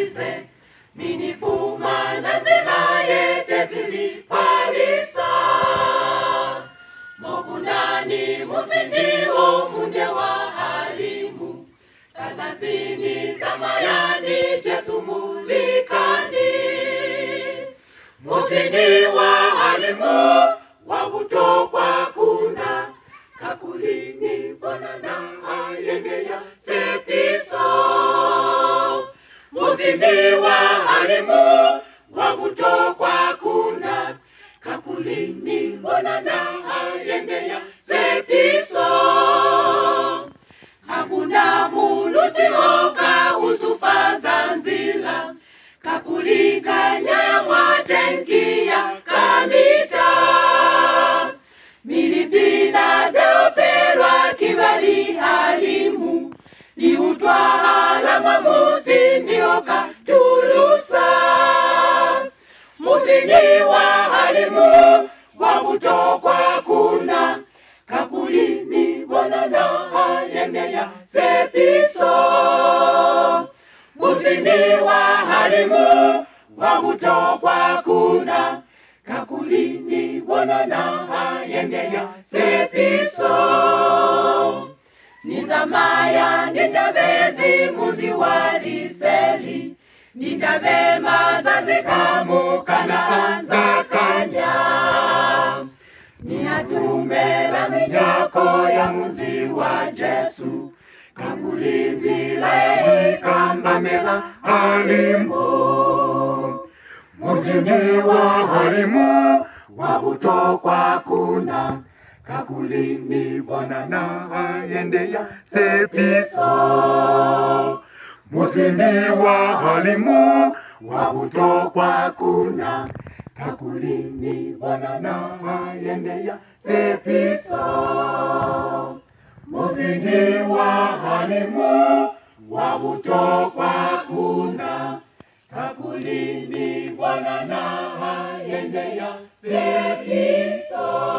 malize minifuma na nzira yete zilipalisa Mogunani musindiwo munde wa halimu Kazazini zamayani Jesu mulikani Musindi wa halimu wabutokwa kuna Kakulini bonana ayendea sepiso Musindi wa halimu wabutokwa kuna Kakulini bonana ayendea sepiso Hakuna muluti oka usufa zanzila Kakulika nyaya mwatenkia kamita Milipina zeoperwa kibali halimu Liutwa halama musindi oka tulusa Musindi wa halimu wabutokwa kuna Kakulini bonana ayendea sepiso Musindi wa halimu wabutokwa kuna Kakulini bonana ayendea sepiso Nizamaya nitabezi muzi waliseli Nitabe mazazi kamukana anza kanya Niatume la minyako ya muzi wa Jesu Kakulizi la ikambamela halimu Musindi wa halimu wabutokwa kuna Kakulini bonana ayendea sepiso Musindi wa halimu wabutokwa kuna Kakulini bonana ayendea sepiso Musindi wa halimu wabutokwa kuna Kakulini bonana ayendea sepiso